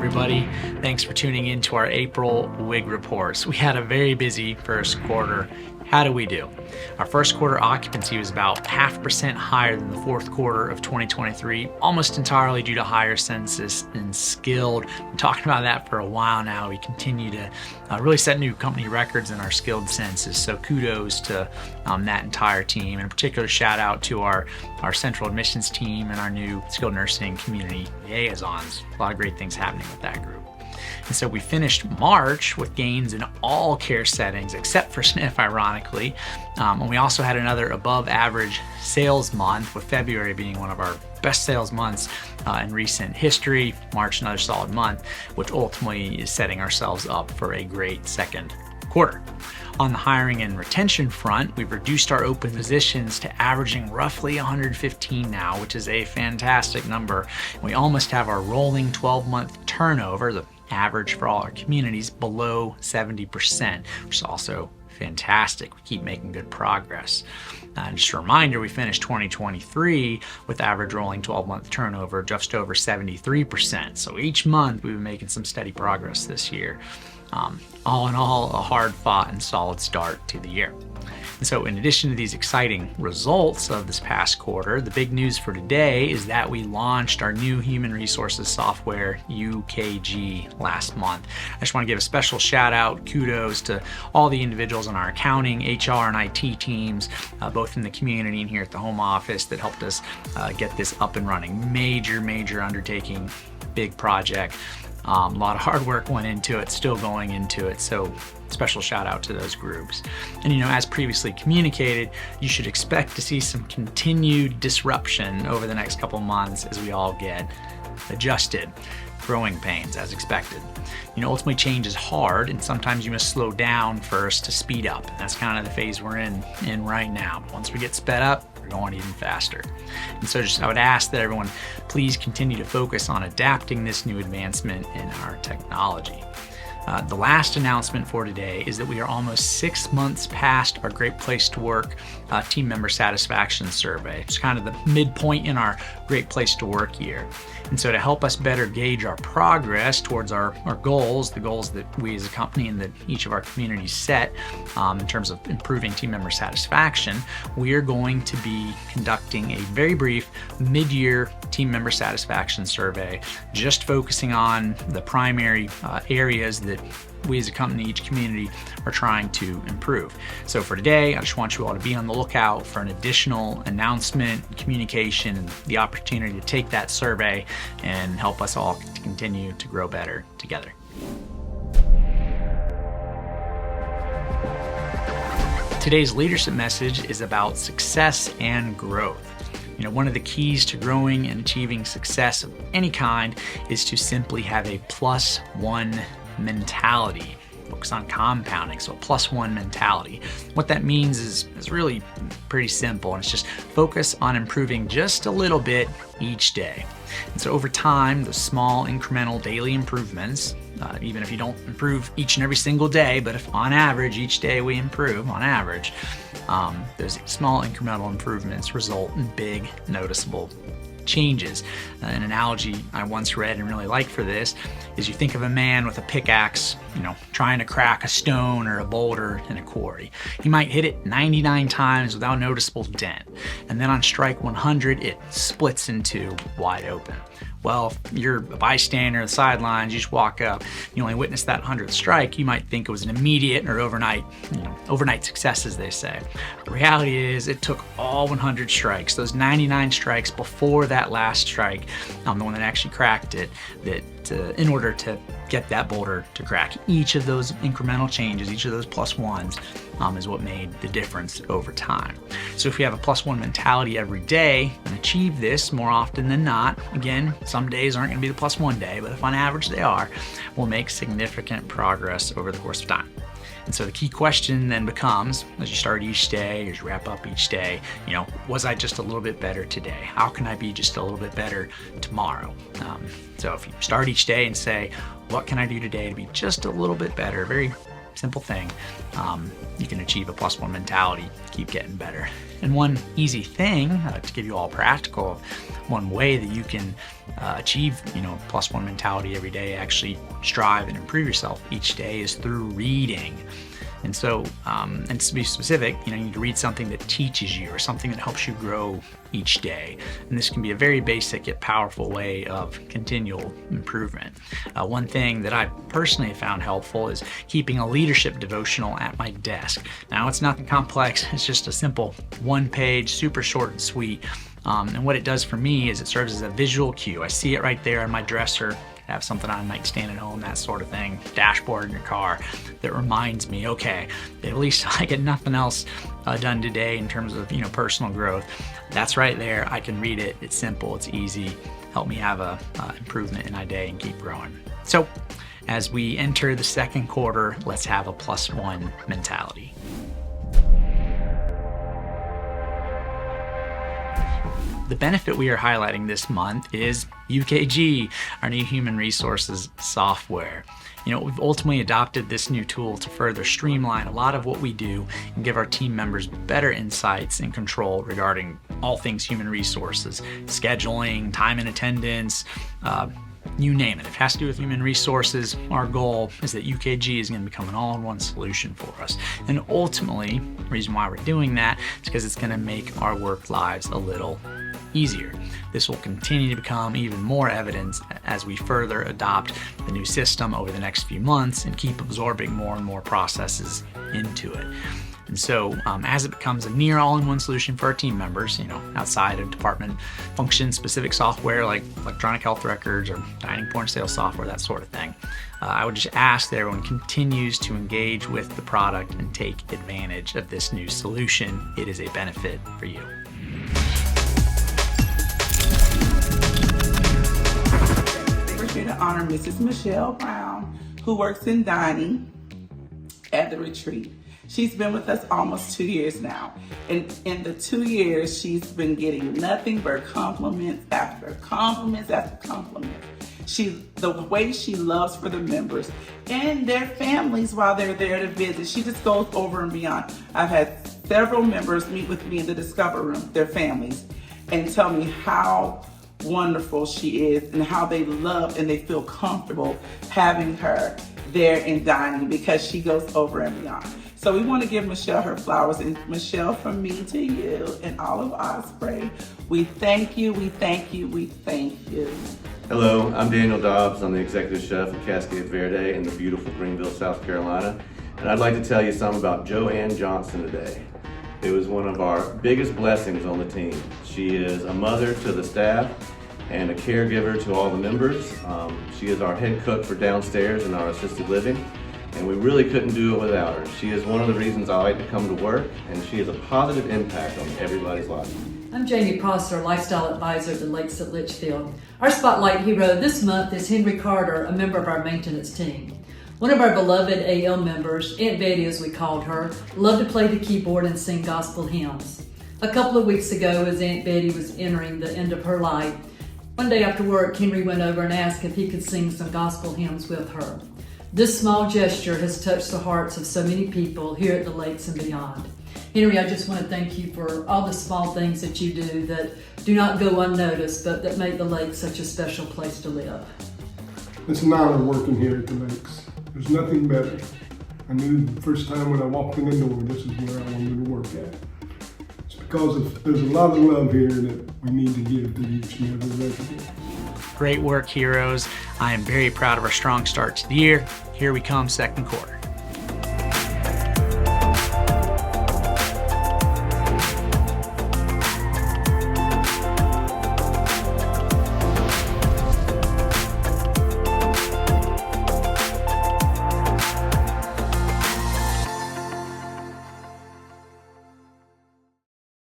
everybody. Thanks for tuning in to our April WIG reports. We had a very busy first quarter. How do we do? Our first quarter occupancy was about 0.5% higher than the fourth quarter of 2023, almost entirely due to higher census and skilled. Been talking about that for a while now. We continue to really set new company records in our skilled census. So kudos to that entire team. And in particular, shout out to our central admissions team and our new skilled nursing community liaisons. A lot of great things happening with that group. And so we finished March with gains in all care settings except for SNF, ironically. And we also had another above average sales month, with February being one of our best sales months in recent history. March, another solid month, which ultimately is setting ourselves up for a great second quarter. On the hiring and retention front, we've reduced our open positions to averaging roughly 115 now, which is a fantastic number. We almost have our rolling 12-month turnover, the average for all our communities, below 70%, which is also fantastic. We keep making good progress. And just a reminder, we finished 2023 with average rolling 12-month turnover just over 73%. So each month we've been making some steady progress this year. All in all, a hard-fought and solid start to the year. And so in addition to these exciting results of this past quarter, the big news for today is that we launched our new human resources software, UKG, last month. I just want to give a special shout out, kudos to all the individuals on our accounting, HR, and IT teams, both in the community and here at the home office, that helped us get this up and running. Major undertaking, big project. A lot of hard work went into it, still going into it, so special shout out to those groups. And as previously communicated, you should expect to see some continued disruption over the next couple months as we all get adjusted. Growing pains, as expected. Ultimately change is hard, and sometimes you must slow down first to speed up. And that's kind of the phase we're in right now. But once we get sped up, we're going even faster. And so I would ask that everyone please continue to focus on adapting this new advancement in our technology. The last announcement for today is that we are almost 6 months past our Great Place to Work team member satisfaction survey. It's kind of the midpoint in our Great Place to Work year. And so to help us better gauge our progress towards our goals, the goals that we as a company and that each of our communities set in terms of improving team member satisfaction, we are going to be conducting a very brief mid-year team member satisfaction survey, just focusing on the primary areas that we as a company, each community, are trying to improve. So for today, I just want you all to be on the lookout for an additional announcement, communication, and the opportunity to take that survey and help us all to continue to grow better together. Today's leadership message is about success and growth. One of the keys to growing and achieving success of any kind is to simply have a +1 mentality. Focus on compounding, so a +1 mentality. What that means is really pretty simple, and it's just focus on improving just a little bit each day. And so over time, those small incremental daily improvements, even if you don't improve each and every single day, but if on average each day we improve on average, those small incremental improvements result in big noticeable changes. An analogy I once read and really like for this is you think of a man with a pickaxe, trying to crack a stone or a boulder in a quarry. He might hit it 99 times without a noticeable dent, and then on strike 100 it splits into wide open. Well, if you're a bystander on the sidelines, you just walk up, you only witness that 100th strike, you might think it was an immediate or overnight success, as they say. The reality is it took all 100 strikes, those 99 strikes before that last strike, the one that actually cracked it, in order to get that boulder to crack. Each of those incremental changes, each of those +1s, is what made the difference over time. So if we have a +1 mentality every day and achieve this more often than not, again, some days aren't going to be the +1 day, but if on average they are, we'll make significant progress over the course of time. And so the key question then becomes, as you start each day, as you wrap up each day, was I just a little bit better today? How can I be just a little bit better tomorrow? So if you start each day and say, what can I do today to be just a little bit better? Very simple thing. You can achieve a +1 mentality, keep getting better. And one easy thing to give you all practical, one way that you can achieve, +1 mentality every day, actually strive and improve yourself each day, is through reading. And so, and to be specific, you need to read something that teaches you or something that helps you grow each day. And this can be a very basic yet powerful way of continual improvement. One thing that I personally have found helpful is keeping a leadership devotional at my desk. Now, it's nothing complex. It's just a simple one-page, super short and sweet. And what it does for me is it serves as a visual cue. I see it right there on my dresser. Have something on a nightstand at home, that sort of thing, dashboard in your car, that reminds me, okay, at least I get nothing else done today in terms of personal growth. That's right there. I can read it. It's simple. It's easy. Help me have a improvement in my day and keep growing. So as we enter the second quarter, let's have a +1 mentality. The benefit we are highlighting this month is UKG, our new human resources software. We've ultimately adopted this new tool to further streamline a lot of what we do and give our team members better insights and control regarding all things human resources, scheduling, time and attendance, you name it. If it has to do with human resources, our goal is that UKG is going to become an all-in-one solution for us. And ultimately, the reason why we're doing that is because it's going to make our work lives a little easier. This will continue to become even more evident as we further adopt the new system over the next few months and keep absorbing more and more processes into it. And so as it becomes a near all-in-one solution for our team members, outside of department function-specific software like electronic health records or dining point sales software, that sort of thing, I would just ask that everyone continues to engage with the product and take advantage of this new solution. It is a benefit for you. We're here to honor Mrs. Michelle Brown, who works in dining at the retreat. She's been with us almost 2 years now. And in the 2 years, she's been getting nothing but compliments after compliments after compliments. The way she loves for the members and their families while they're there to visit, she just goes over and beyond. I've had several members meet with me in the Discover Room, their families, and tell me how wonderful she is and how they love and they feel comfortable having her there in dining because she goes over and beyond. So we want to give Michelle her flowers. And Michelle, from me to you and all of Osprey, we thank you, we thank you, we thank you. Hello, I'm Daniel Dobbs. I'm the executive chef at Cascade Verde in the beautiful Greenville, South Carolina. And I'd like to tell you something about Joanne Johnson today. It was one of our biggest blessings on the team. She is a mother to the staff and a caregiver to all the members. She is our head cook for downstairs in our assisted living. And we really couldn't do it without her. She is one of the reasons I like to come to work, and she has a positive impact on everybody's life. I'm Jamie Prosser, Lifestyle Advisor at the Lakes at Litchfield. Our Spotlight Hero this month is Henry Carter, a member of our maintenance team. One of our beloved AL members, Aunt Betty as we called her, loved to play the keyboard and sing gospel hymns. A couple of weeks ago, as Aunt Betty was entering the end of her life, one day after work, Henry went over and asked if he could sing some gospel hymns with her. This small gesture has touched the hearts of so many people here at the Lakes and beyond. Henry, I just want to thank you for all the small things that you do that do not go unnoticed, but that make the Lakes such a special place to live. It's an honor working here at the Lakes. There's nothing better. I knew the first time when I walked in the door, this is where I wanted to work at. It's because there's a lot of love here that we need to give to each and every resident. Great work, heroes. I am very proud of our strong start to the year. Here we come, second quarter.